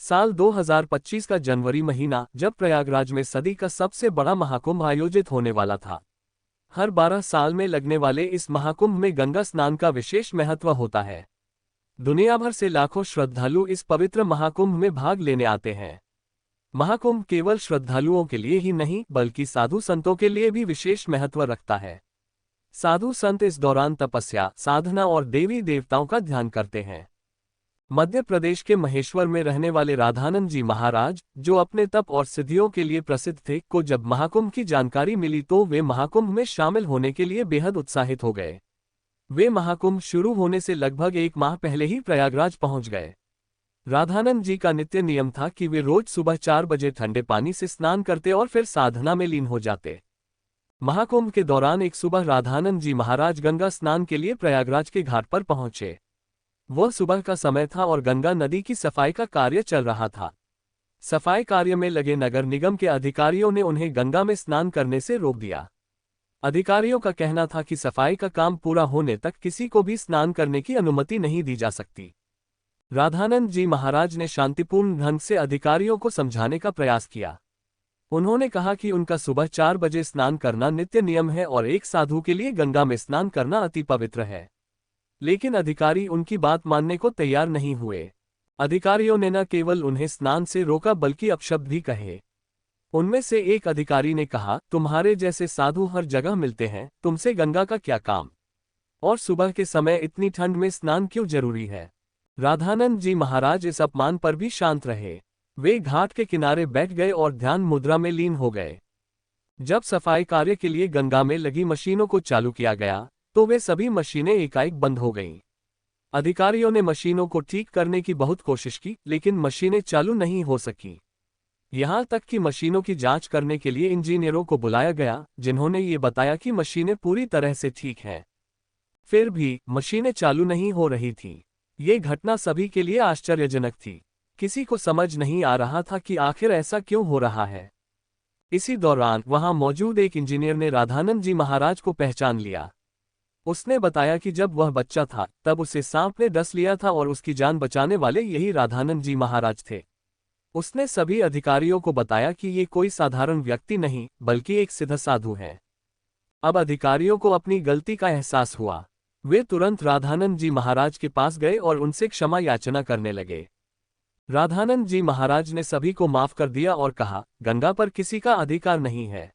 साल 2025 का जनवरी महीना, जब प्रयागराज में सदी का सबसे बड़ा महाकुंभ आयोजित होने वाला था। हर 12 साल में लगने वाले इस महाकुंभ में गंगा स्नान का विशेष महत्व होता है। दुनिया भर से लाखों श्रद्धालु इस पवित्र महाकुंभ में भाग लेने आते हैं। महाकुंभ केवल श्रद्धालुओं के लिए ही नहीं, बल्कि साधु संतों के लिए भी विशेष महत्व रखता है। साधु संत इस दौरान तपस्या, साधना और देवी देवताओं का ध्यान करते हैं। मध्य प्रदेश के महेश्वर में रहने वाले राधानंद जी महाराज, जो अपने तप और सिद्धियों के लिए प्रसिद्ध थे, को जब महाकुंभ की जानकारी मिली तो वे महाकुंभ में शामिल होने के लिए बेहद उत्साहित हो गए। वे महाकुंभ शुरू होने से लगभग 1 माह पहले ही प्रयागराज पहुंच गए। राधानंद जी का नित्य नियम था कि वे रोज सुबह 4 बजे ठंडे पानी से स्नान करते और फिर साधना में लीन हो जाते। महाकुंभ के दौरान एक सुबह राधानंद जी महाराज गंगा स्नान के लिए प्रयागराज के घाट पर पहुंचे। वह सुबह का समय था और गंगा नदी की सफाई का कार्य चल रहा था। सफाई कार्य में लगे नगर निगम के अधिकारियों ने उन्हें गंगा में स्नान करने से रोक दिया। अधिकारियों का कहना था कि सफाई का काम पूरा होने तक किसी को भी स्नान करने की अनुमति नहीं दी जा सकती। राधानंद जी महाराज ने शांतिपूर्ण ढंग से अधिकारियों को समझाने का प्रयास किया। उन्होंने कहा कि उनका सुबह 4 बजे स्नान करना नित्य नियम है और एक साधु के लिए गंगा में स्नान करना अति पवित्र है। लेकिन अधिकारी उनकी बात मानने को तैयार नहीं हुए। अधिकारियों ने न केवल उन्हें स्नान से रोका बल्कि अपशब्द भी कहे। उनमें से एक अधिकारी ने कहा, तुम्हारे जैसे साधु हर जगह मिलते हैं, तुमसे गंगा का क्या काम? और सुबह के समय इतनी ठंड में स्नान क्यों जरूरी है? राधानंद जी महाराज इस अपमान पर भी शांत रहे। वे घाट के किनारे बैठ गए और ध्यान मुद्रा में लीन हो गए। जब सफाई कार्य के लिए गंगा में लगी मशीनों को चालू किया गया तो वे सभी मशीनें एकाएक बंद हो गईं। अधिकारियों ने मशीनों को ठीक करने की बहुत कोशिश की, लेकिन मशीनें चालू नहीं हो सकी। यहां तक कि मशीनों की जांच करने के लिए इंजीनियरों को बुलाया गया, जिन्होंने ये बताया कि मशीनें पूरी तरह से ठीक हैं। फिर भी मशीनें चालू नहीं हो रही थीं। ये घटना सभी के लिए आश्चर्यजनक थी। किसी को समझ नहीं आ रहा था कि आखिर ऐसा क्यों हो रहा है। इसी दौरान वहां मौजूद एक इंजीनियर ने राधानंद जी महाराज को पहचान लिया। उसने बताया कि जब वह बच्चा था तब उसे सांप ने डस लिया था और उसकी जान बचाने वाले यही राधानंद जी महाराज थे। उसने सभी अधिकारियों को बताया कि ये कोई साधारण व्यक्ति नहीं, बल्कि एक सिद्ध साधु है। अब अधिकारियों को अपनी गलती का एहसास हुआ। वे तुरंत राधानंद जी महाराज के पास गए और उनसे क्षमा याचना करने लगे। राधानंद जी महाराज ने सभी को माफ कर दिया और कहा, गंगा पर किसी का अधिकार नहीं है।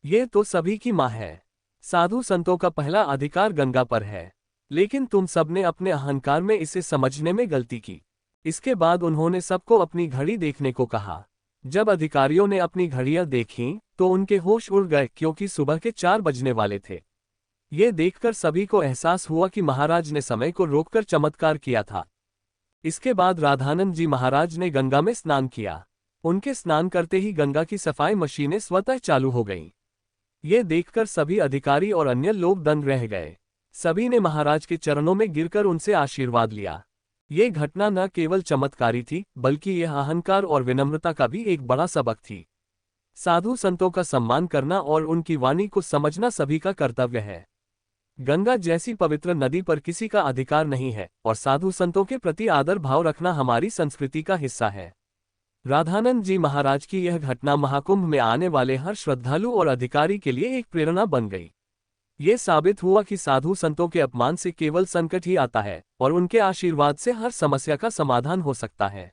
ये तो सभी की मां है। साधु संतों का पहला अधिकार गंगा पर है, लेकिन तुम सबने अपने अहंकार में इसे समझने में गलती की। इसके बाद उन्होंने सबको अपनी घड़ी देखने को कहा। जब अधिकारियों ने अपनी घड़ियां देखीं तो उनके होश उड़ गए, क्योंकि सुबह के 4 बजने वाले थे। ये देखकर सभी को एहसास हुआ कि महाराज ने समय को रोककर चमत्कार किया था। इसके बाद राधानंद जी महाराज ने गंगा में स्नान किया। उनके स्नान करते ही गंगा की सफाई मशीनें स्वतः चालू हो गईं। ये देखकर सभी अधिकारी और अन्य लोग दंग रह गए। सभी ने महाराज के चरणों में गिरकर उनसे आशीर्वाद लिया। ये घटना न केवल चमत्कारी थी, बल्कि यह अहंकार और विनम्रता का भी एक बड़ा सबक थी। साधु संतों का सम्मान करना और उनकी वाणी को समझना सभी का कर्तव्य है। गंगा जैसी पवित्र नदी पर किसी का अधिकार नहीं है और साधु संतों के प्रति आदर भाव रखना हमारी संस्कृति का हिस्सा है। राधानंद जी महाराज की यह घटना महाकुंभ में आने वाले हर श्रद्धालु और अधिकारी के लिए एक प्रेरणा बन गई। ये साबित हुआ कि साधु संतों के अपमान से केवल संकट ही आता है और उनके आशीर्वाद से हर समस्या का समाधान हो सकता है।